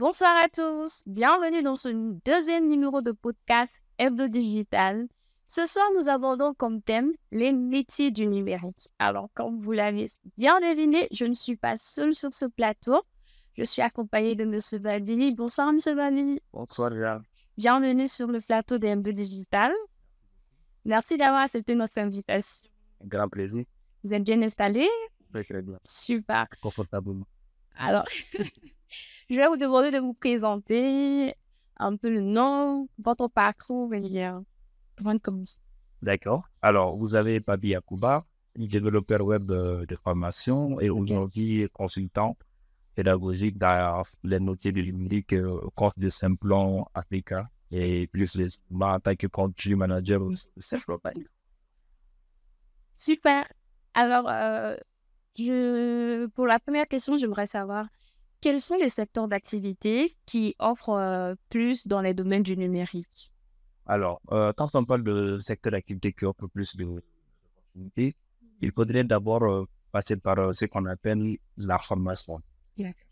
Bonsoir à tous, bienvenue dans ce deuxième numéro de podcast Hebdo Digital. Ce soir, nous abordons comme thème les métiers du numérique. Alors, comme vous l'avez bien deviné, je ne suis pas seule sur ce plateau. Je suis accompagnée de M. Babili. Bonsoir, M. Babili. Bonsoir, Jean. Bienvenue sur le plateau de Hebdo Digital. Merci d'avoir accepté notre invitation. Un grand plaisir. Vous êtes bien installé? Très, très bien. Super. Confortablement. Alors, je vais vous demander de vous présenter un peu le nom, votre parcours et comme ça. D'accord. Alors, vous avez Babi Yakouba, développeur web de formation et aujourd'hui consultant pédagogique dans les métiers du numérique au cours de Simplon Africa et plus en tant que country manager au Simplon. Super. Alors, pour la première question, j'aimerais savoir quels sont les secteurs d'activité qui offrent plus dans les domaines du numérique? Alors, quand on parle de secteur d'activité qui offre plus d'opportunités, il faudrait d'abord passer par ce qu'on appelle la formation.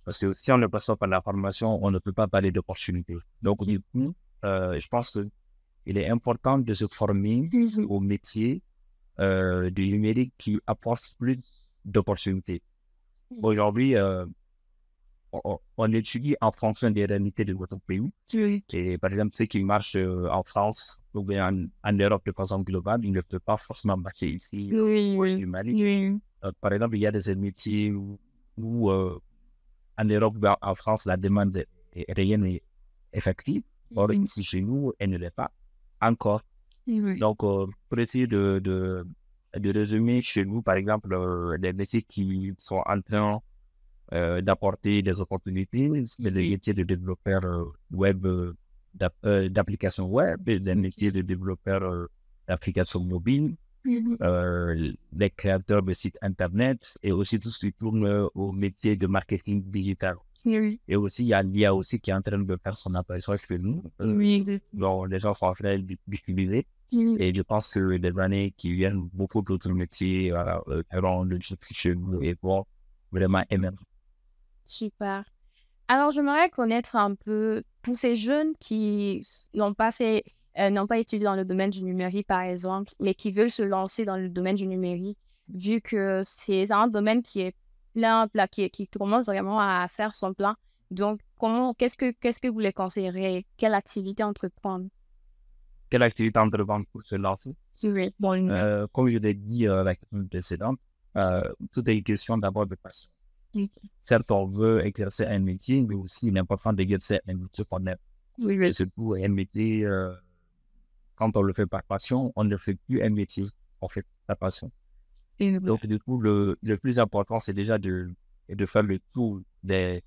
Parce que si on ne passe pas par la formation, on ne peut pas parler d'opportunités. Donc, du coup, je pense qu'il est important de se former au métier du numérique qui apporte plus d'opportunités. Aujourd'hui, on étudie en fonction des réalités de votre pays. Et par exemple, ce qui marche en France ou bien en Europe de façon globale, il ne peut pas forcément marcher ici au Mali. Par exemple, il y a des métiers où en Europe ou en France, la demande est réelle et effective. Or, ici, chez nous, elle ne l'est pas encore. Donc, pour essayer de résumer chez nous, par exemple, les métiers qui sont en train d'apporter des opportunités, c'est les métiers de développeurs web, d'applications web, des métiers de développeurs d'applications mobiles, les créateurs de sites internet et aussi tout ce qui tourne au métier de marketing digital. Et aussi, il y a l'IA aussi qui est en train de faire son apparition chez nous. Donc, les gens sont en train d'utiliser. Et je pense que les années qui viennent, beaucoup d'autres métiers auront le chez nous et vont vraiment émerger. Super. Alors, j'aimerais connaître un peu, pour ces jeunes qui n'ont pas étudié dans le domaine du numérique, par exemple, mais qui veulent se lancer dans le domaine du numérique, vu que c'est un domaine qui est qui commence vraiment à faire son plan. Donc, qu'est-ce que vous les conseillerez? Quelle activité entreprendre? Quelle activité entreprendre pour se lancer? Oui. Comme je l'ai dit la question précédente, tout est une question d'abord de passion. Certes, on veut exercer un métier, mais aussi il est important d'exercer un métier qu'on aime. Et surtout, un métier, quand on le fait par passion, on ne fait plus un métier, on fait sa passion. Donc, du coup, le plus important, c'est déjà de faire le tour des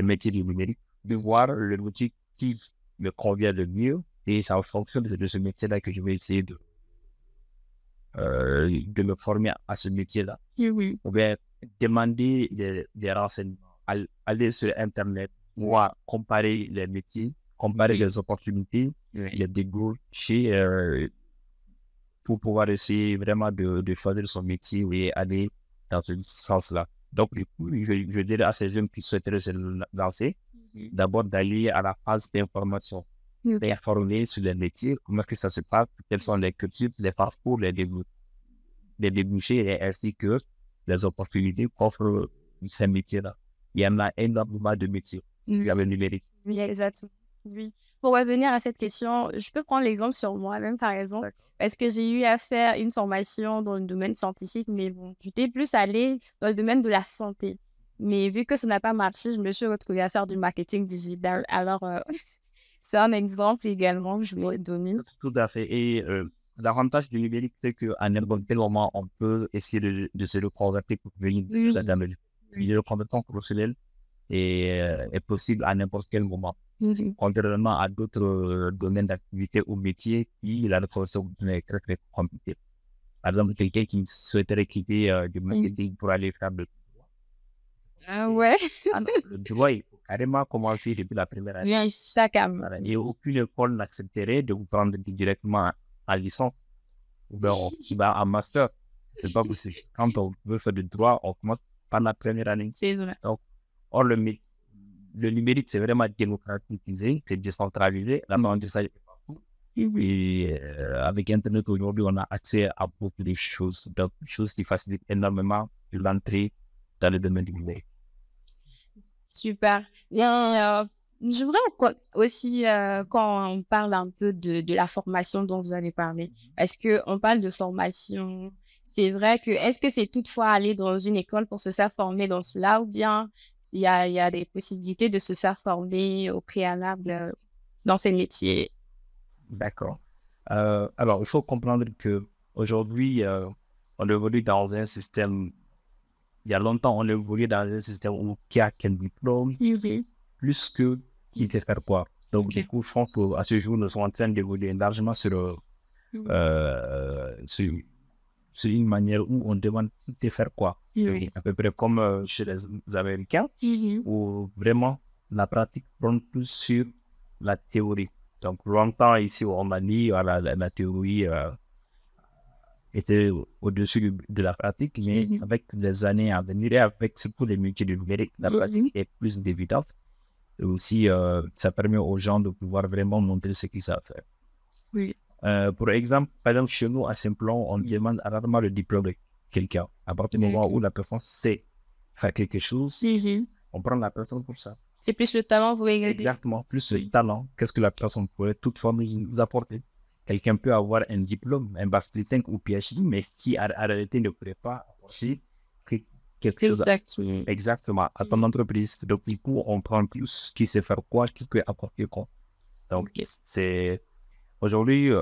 métiers du numérique, de voir le métier qui me convient le mieux, et c'est en fonction de ce métier-là que je vais essayer de me former à ce métier-là. Ou bien demander des renseignements, aller sur Internet, voir, comparer les métiers, comparer les opportunités, les débouchés, pour pouvoir essayer vraiment de choisir son métier et aller dans ce sens-là. Donc, du coup, je dirais à ces jeunes qui souhaiteraient se lancer, d'abord d'aller à la phase d'information, d'informer sur les métiers, comment que ça se passe, quels sont les cursus, les parcours, les débouchés et ainsi que les opportunités qu'offrent ces métiers-là. Il y en a énormément de métiers avec le numérique. Oui, exactement. Oui. Pour revenir à cette question, je peux prendre l'exemple sur moi-même, par exemple, parce que j'ai eu à faire une formation dans le domaine scientifique, mais bon, j'étais plus allée dans le domaine de la santé. Mais vu que ça n'a pas marché, je me suis retrouvée à faire du marketing digital. Alors, c'est un exemple également que je voulais donner. Tout à fait. Et l'avantage du numérique, c'est qu'à n'importe quel moment, on peut essayer de se reconvertir pour venir le compétence professionnelle est possible à n'importe quel moment. Contrairement à d'autres domaines d'activité ou métiers qui, la reconversion professionnelle est très, très compliquée. Par exemple, quelqu'un qui souhaiterait quitter du marketing pour aller faire le Ah ouais? le droit, il faut carrément commencer depuis la première année. Oui, ça calme. Et aucune école n'accepterait de vous prendre directement en licence ou bien en master. C'est pas possible. Quand on veut faire du droit, on commence par la première année. C'est vrai. Donc, or, le le numérique, c'est vraiment démocratisé, c'est décentralisé. L'apprentissage est partout. Et avec Internet, aujourd'hui, on a accès à beaucoup de choses, donc, choses qui facilitent énormément l'entrée dans le domaine du numérique. Super. Bien, je voudrais aussi, quand on parle un peu de la formation dont vous avez parlé, est-ce qu'on parle de formation? C'est vrai que, est-ce que c'est toutefois aller dans une école pour se faire former dans cela ou bien il y a des possibilités de se faire former au préalable dans ces métiers? D'accord. Alors, il faut comprendre que aujourd'hui, on évolue dans un système. Il y a longtemps, on évolue dans un système où qui a quel diplôme, plus que qui sait faire quoi. Donc, du coup, je pense qu'à ce jour, nous sommes en train d'évoluer largement sur une manière où on demande de faire quoi. À peu près comme chez les Américains, où vraiment la pratique prend plus sur la théorie. Donc, longtemps ici, on m'a dit voilà, la théorie était au-dessus de la pratique, mais avec les années à venir et avec surtout les métiers du numérique, la pratique est plus évidente. Et aussi, ça permet aux gens de pouvoir vraiment montrer ce qu'ils savent faire. Pour exemple, par exemple, chez nous, à Simplon, on demande rarement le diplôme de quelqu'un. À partir du moment où la personne sait faire quelque chose, on prend la personne pour ça. C'est plus le talent, vous regardez. Exactement, plus le talent. Qu'est-ce que la personne pourrait toutefois nous apporter? Quelqu'un peut avoir un diplôme, un Bachelor 5 ou PhD, mais qui en réalité ne pourrait pas apporter quelque chose. Exactement, à ton entreprise. Donc, du coup, on prend plus qui sait faire quoi, qui peut apporter quoi. Donc, c'est aujourd'hui,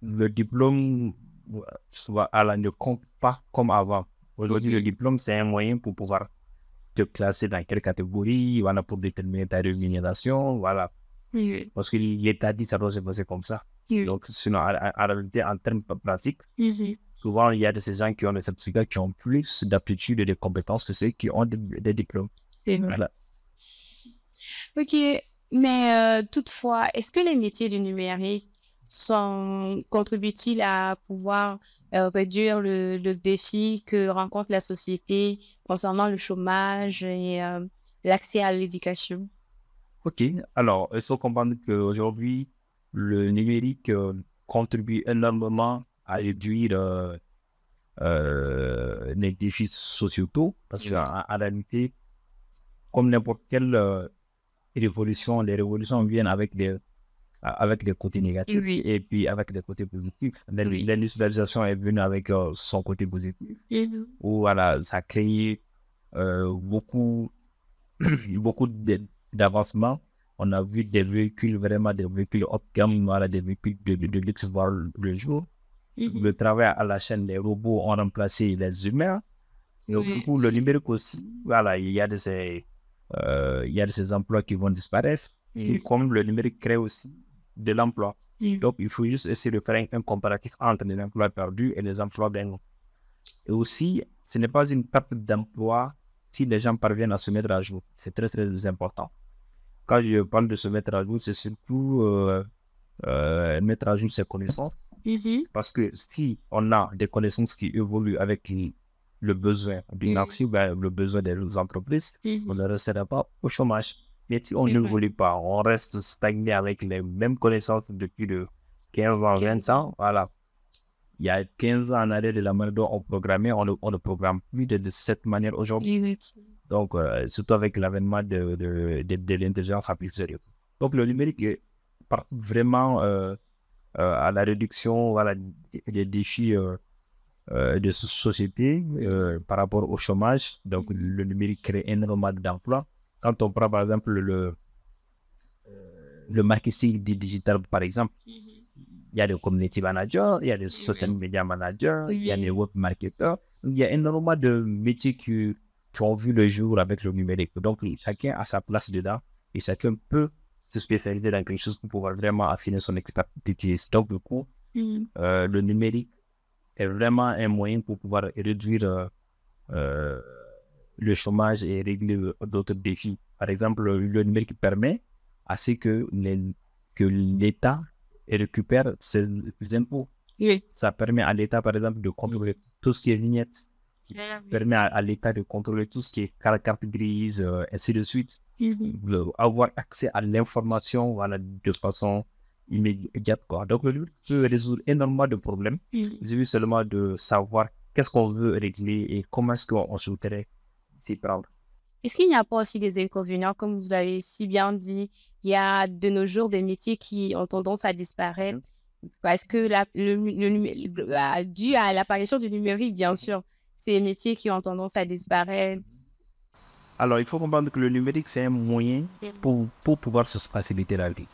le diplôme ne compte pas comme avant. Aujourd'hui, le diplôme, c'est un moyen pour pouvoir te classer dans quelle catégorie, voilà, pour déterminer ta rémunération, voilà. Parce que l'État dit ça doit se passer comme ça. Donc, sinon, en réalité, en termes pratiques, souvent, il y a de ces gens qui ont des certificats qui ont plus d'aptitude et de compétences que ceux qui ont des diplômes. Voilà. Ok, mais toutefois, est-ce que les métiers du numérique contribuent-ils à pouvoir réduire le défi que rencontre la société concernant le chômage et l'accès à l'éducation? Ok, alors, il faut comprendre qu'aujourd'hui, le numérique contribue énormément à réduire les défis sociétaux, parce qu'en réalité, comme n'importe quelle révolution, les révolutions viennent avec des côtés négatifs et puis avec des côtés positifs. L'industrialisation est venue avec son côté positif, où voilà, ça crée beaucoup d'avancements. On a vu des véhicules, vraiment des véhicules haut de gamme, voilà, des véhicules de luxe voir le jour. Le travail à la chaîne, les robots ont remplacé les humains. Donc, du coup, le numérique aussi, voilà, il y a de ces emplois qui vont disparaître. Et comme le numérique crée aussi de l'emploi. Donc, il faut juste essayer de faire un comparatif entre les emplois perdus et les emplois gagnés. Et aussi, ce n'est pas une perte d'emploi si les gens parviennent à se mettre à jour. C'est très, très important. Quand je parle de se mettre à jour, c'est surtout mettre à jour ses connaissances. Parce que si on a des connaissances qui évoluent avec le besoin d'une action, le besoin des entreprises, on ne restera pas au chômage. Mais si on n'évolue pas, on reste stagné avec les mêmes connaissances depuis de 15 ans, 20 ans, voilà. Il y a 15 ans en arrière de la manière dont on programmait, on ne programme plus de cette manière aujourd'hui. Donc, surtout avec l'avènement de l'intelligence artificielle. Donc, le numérique est parti vraiment à la réduction, voilà, des défis de société par rapport au chômage. Donc, le numérique crée énormément d'emplois. Quand on prend, par exemple, le marketing digital, par exemple, il y a des community managers, il y a des social media managers, il y a des web marketers. Il y a énormément de métiers qui ont vu le jour avec le numérique. Donc, chacun a sa place dedans et chacun peut se spécialiser dans quelque chose pour pouvoir vraiment affiner son expertise. Donc, du coup, le numérique est vraiment un moyen pour pouvoir réduire le chômage et régler d'autres défis. Par exemple, le numérique permet à ce que l'État récupère ses impôts. Ça permet à l'État, par exemple, de contrôler tout ce qui est vignette. Ça permet à l'État de contrôler tout ce qui est carte grise, ainsi de suite. avoir accès à l'information, voilà, de façon immédiate, quoi. Donc, le numérique peut résoudre énormément de problèmes. Il suffit seulement de savoir qu'est-ce qu'on veut régler et comment est-ce qu'on souhaiterait s'y prendre. Est-ce qu'il n'y a pas aussi des inconvénients, comme vous avez si bien dit, il y a de nos jours des métiers qui ont tendance à disparaître parce que dû à l'apparition du numérique, bien sûr, ces métiers qui ont tendance à disparaître. Alors, il faut comprendre que le numérique, c'est un moyen pour pouvoir se faciliter la vie.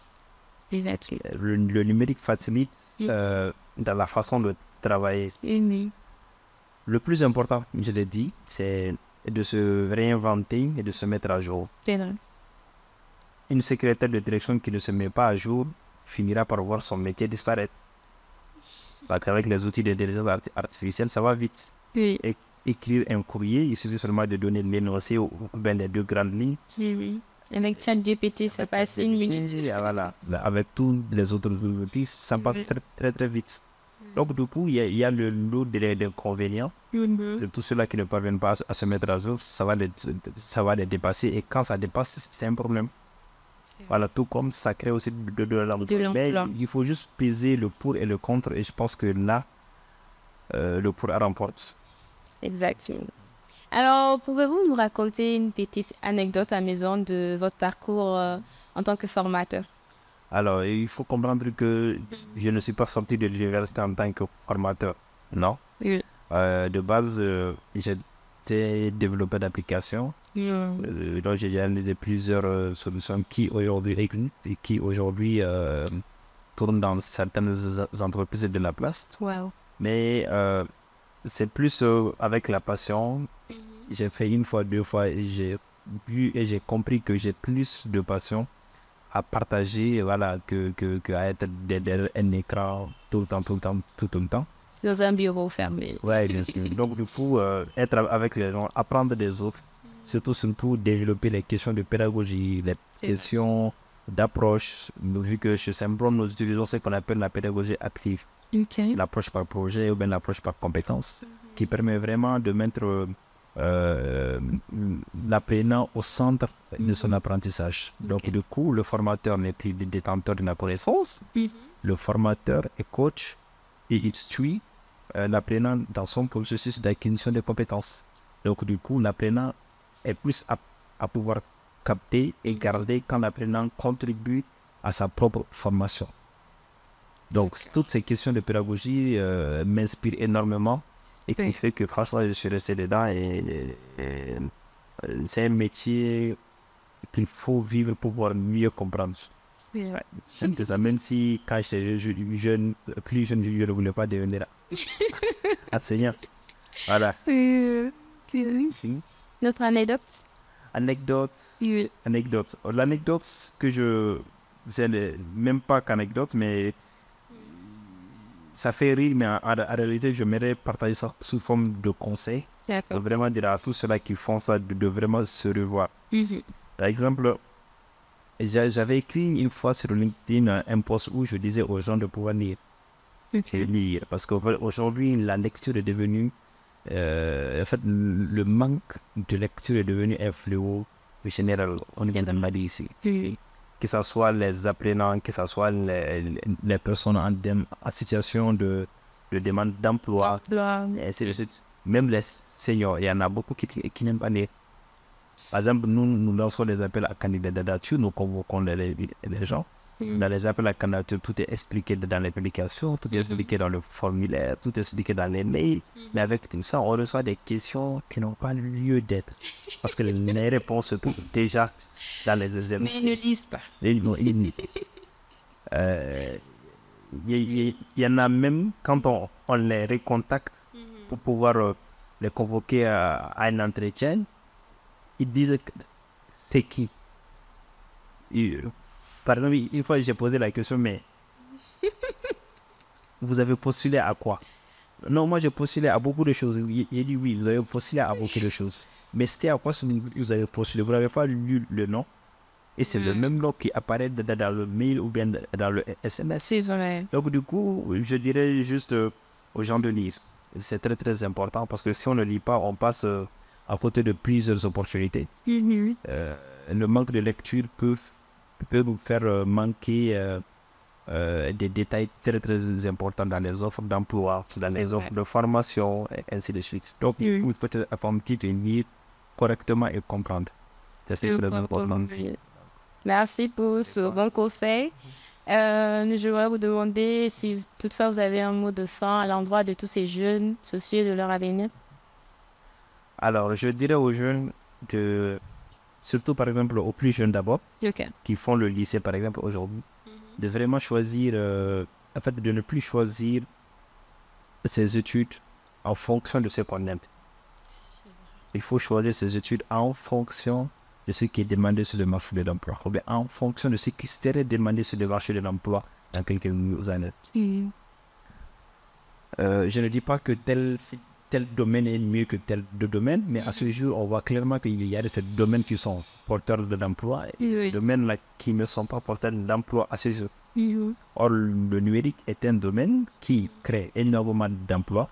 Exactement. Le numérique facilite dans la façon de travailler. Le plus important, je l'ai dit, c'est de se réinventer et de se mettre à jour. C'est vrai. Une secrétaire de direction qui ne se met pas à jour finira par voir son métier disparaître. Parce qu'avec les outils d'intelligence artificielle, ça va vite. Oui. Écrire un courrier, il suffit seulement de donner l'énoncé ou bien les deux grandes lignes. Oui. Avec ChatGPT, ça passe une minute. Voilà. Avec tous les autres outils, ça passe très très vite. Donc du coup, il y a le lot d'inconvénients. Tout ceux-là qui ne parviennent pas à se mettre à jour, ça va les dépasser. Et quand ça dépasse, c'est un problème. Voilà, tout comme ça crée aussi de l'emploi. Mais il faut juste peser le pour et le contre. Et je pense que là, le pour remporte. Exactement. Alors, pouvez-vous nous raconter une petite anecdote à maison de votre parcours en tant que formateur? Alors, il faut comprendre que je ne suis pas sorti de l'université en tant que formateur, non. Oui. De base, j'étais développeur d'applications. Donc, j'ai réalisé plusieurs solutions qui aujourd'hui existent et qui aujourd'hui tournent dans certaines entreprises de la place. Wow. Mais c'est plus avec la passion. J'ai fait une fois, deux fois et j'ai vu et j'ai compris que j'ai plus de passion à partager, voilà, que à être derrière un écran tout le temps. Dans un bureau fermé. Ouais, bien sûr. Donc du coup, être avec les gens, apprendre des autres, surtout développer les questions de pédagogie, les questions d'approche, vu que chez Sembron, nous utilisons ce qu'on appelle la pédagogie active. L'approche par projet ou bien l'approche par compétence, qui permet vraiment de mettre l'apprenant au centre de son apprentissage. Donc du coup, le formateur n'est plus le détenteur de la connaissance. Le formateur est coach et il suit l'apprenant dans son processus d'acquisition de compétences. Donc du coup, l'apprenant est plus apte à pouvoir capter et garder quand l'apprenant contribue à sa propre formation. Donc toutes ces questions de pédagogie m'inspirent énormément. Et qui fait que franchement je suis resté dedans et c'est un métier qu'il faut vivre pour pouvoir mieux comprendre. Ouais. Ça, même si quand j'étais jeune, plus jeune, je ne voulais pas devenir enseignant. Voilà. Notre anecdote. Anecdote. L'anecdote que c'est même pas qu'anecdote, mais ça fait rire, mais en réalité, je m'aimerais partager ça sous forme de conseil. D'accord. Vraiment dire à tous ceux-là qui font ça de vraiment se revoir. Par exemple, j'avais écrit une fois sur LinkedIn un post où je disais aux gens de pouvoir lire. Lire. Parce qu'aujourd'hui, la lecture est devenue... en fait, le manque de lecture est devenu un fléau général. On vient de le dire ici. Que ce soit les apprenants, que ce soit les personnes en situation de demande d'emploi, et ainsi de suite. Même les seniors, il y en a beaucoup qui n'aiment pas lire. Par exemple, nous lançons des appels à candidature, nous convoquons les gens. Dans les appels à candidature, tout est expliqué dans les publications, tout est expliqué dans le formulaire, tout est expliqué dans les mails. Mais avec tout ça, on reçoit des questions qui n'ont pas lieu d'être. Parce que les réponses se trouvent déjà dans les examens. Mais ils ne lisent pas. Il y en a même, quand on les recontacte pour pouvoir les convoquer à un entretien, ils disent c'est qui. Par exemple, une fois j'ai posé la question, mais vous avez postulé à quoi? Non, moi j'ai postulé à beaucoup de choses. Il dit oui, vous avez postulé à beaucoup de choses. Mais c'était à quoi vous avez postulé? Vous n'avez pas lu le nom. Et c'est le même nom qui apparaît dans le mail ou bien dans le SMS. C'est vrai. Donc du coup, je dirais juste aux gens de lire. C'est très très important parce que si on ne lit pas, on passe à côté de plusieurs opportunités. le manque de lecture peut vous faire manquer des détails très très importants dans les offres d'emploi, dans les offres de formation, et ainsi de suite. Donc, il faut être informatif et lire correctement et comprendre. C'est très important. Merci pour ce bon conseil. Je voudrais vous demander si toutefois vous avez un mot de fin à l'endroit de tous ces jeunes soucieux de leur avenir. Alors, je dirais aux jeunes, surtout par exemple aux plus jeunes d'abord, qui font le lycée par exemple aujourd'hui, de vraiment choisir, en fait de ne plus choisir ses études en fonction de ce qu'on aime. Il faut choisir ses études en fonction de ce qui est demandé sur le marché de l'emploi, ou bien en fonction de ce qui serait demandé sur le marché de l'emploi dans quelques années. Je ne dis pas que tel domaine est mieux que tel domaine, mais à ce jour, on voit clairement qu'il y a des domaines qui sont porteurs de l'emploi et des domaines là, qui ne sont pas porteurs d'emploi à ce jour. Or, le numérique est un domaine qui crée énormément d'emplois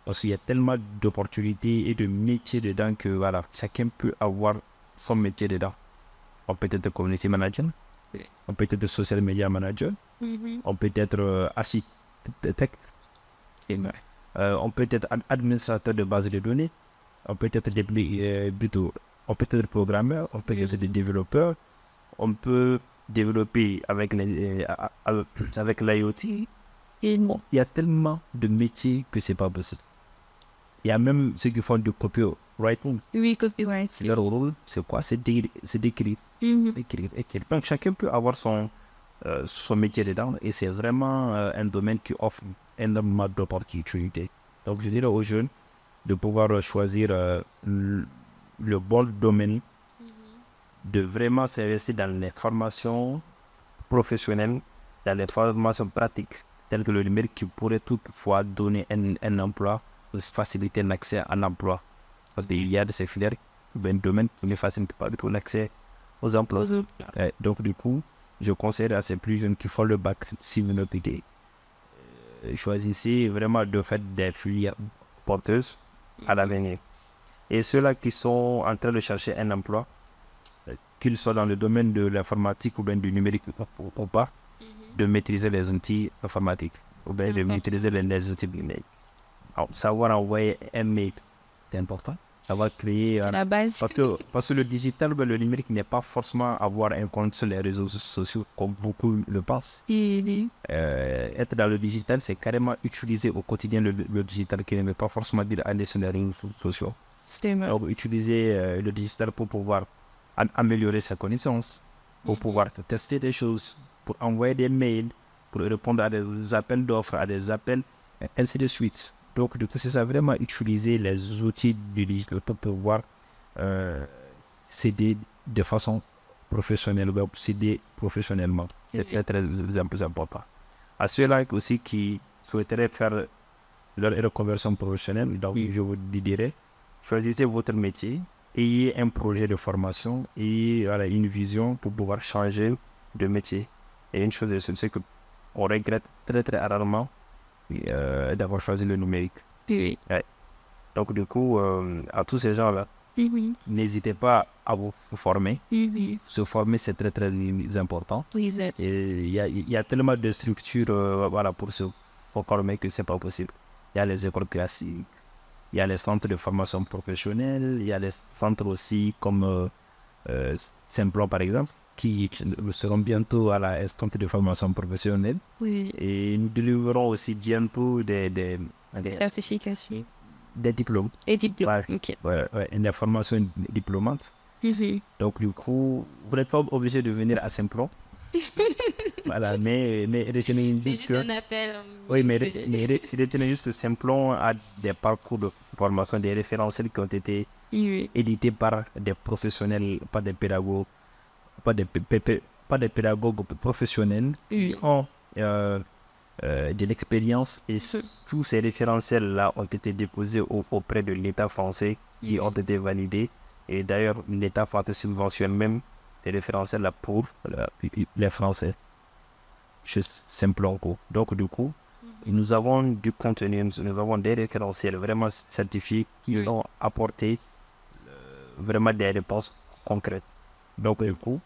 parce qu'il y a tellement d'opportunités et de métiers dedans que voilà, chacun peut avoir son métier dedans. On peut être community manager, on peut être social media manager, on peut être architecte, on peut être administrateur de base de données, on peut être on peut être programmeur, on peut être développeur, on peut développer avec l'IoT. Il y a tellement de métiers que c'est pas possible. Il y a même ceux qui font du copywriting. Oui, copyright. Leur rôle, c'est quoi? C'est d'écrire. Écrire. Donc chacun peut avoir son métier dedans et c'est vraiment un domaine qui offre énormément d'opportunités. Donc je dirais aux jeunes de pouvoir choisir le bon domaine, de vraiment s'investir dans les formations professionnelles, dans les formations pratiques, telles que le numérique qui pourrait toutefois donner un emploi, faciliter l'accès à l'emploi. Parce qu'il y a de ces filières, un domaine qui ne facilite pas du tout l'accès aux emplois. Donc du coup, je conseille à ces plus jeunes qui font le bac, si vous n'optez, choisissez vraiment de faire des filières porteuses à l'avenir. Et ceux-là qui sont en train de chercher un emploi, qu'ils soient dans le domaine de l'informatique ou bien du numérique ou pas, de maîtriser les outils informatiques ou bien de maîtriser les outils numériques. Alors, savoir envoyer un mail, c'est important. Savoir créer... C'est la base. Parce que le digital, le numérique n'est pas forcément avoir un compte sur les réseaux sociaux comme beaucoup le pensent. Être dans le digital, c'est carrément utiliser au quotidien le digital, qui ne veut pas forcément dire aller sur les réseaux sociaux. Donc, utiliser le digital pour pouvoir améliorer sa connaissance, pour pouvoir tester des choses, pour envoyer des mails, pour répondre à des appels d'offres, à des appels, ainsi de suite. Donc, du coup, c'est ça, vraiment utiliser les outils du digital pour pouvoir s'aider de façon professionnelle, ou s'aider professionnellement. C'est très, très important. À ceux-là aussi qui souhaiteraient faire leur reconversion professionnelle, donc je vous dirais, choisissez votre métier, ayez un projet de formation et une vision pour pouvoir changer de métier. Et une chose, c'est qu'on regrette très très rarement d'avoir choisi le numérique. Donc du coup, à tous ces gens-là, n'hésitez pas à vous former. Se former, c'est très très important. Et il y a tellement de structures pour se former que c'est pas possible. Il y a les écoles classiques, il y a les centres de formation professionnelle, il y a les centres aussi comme Simplon par exemple, qui seront bientôt à la centre de formation professionnelle. Et nous délivrerons aussi bientôt des certifications. Des diplômes. Et diplômes, Une formation diplômante. Donc du coup, vous n'êtes pas obligé de venir à Simplon. Mais retenez juste que... un appel. Oui, mais retenez juste que Simplon a des parcours de formation, des référentiels qui ont été édités par des professionnels, pas des pédagogues, pas des pédagogues professionnels qui ont de l'expérience, et tous ces référentiels-là ont été déposés auprès de l'État français, qui ont été validés. Et d'ailleurs, l'État français subventionne même des référentiels-là pour les Français. Simplon. Donc du coup, nous avons du contenu, nous avons des référentiels vraiment certifiés qui ont apporté vraiment des réponses concrètes. Donc, du coup,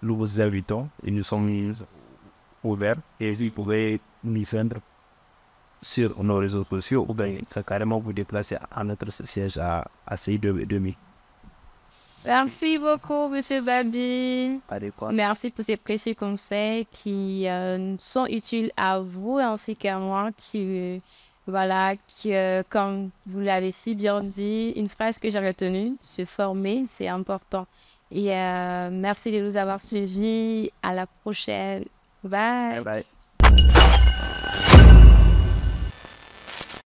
nous vous invitons et nous sommes ouverts. Et vous pouvez nous joindre sur nos réseaux sociaux ou bien carrément vous déplacer à notre siège à CI2000. Merci beaucoup, Monsieur Babi. Adéquat. Merci pour ces précieux conseils qui sont utiles à vous ainsi qu'à moi, comme vous l'avez si bien dit, une phrase que j'ai retenue, se former, c'est important. Et merci de nous avoir suivis. À la prochaine. Bye. Bye bye.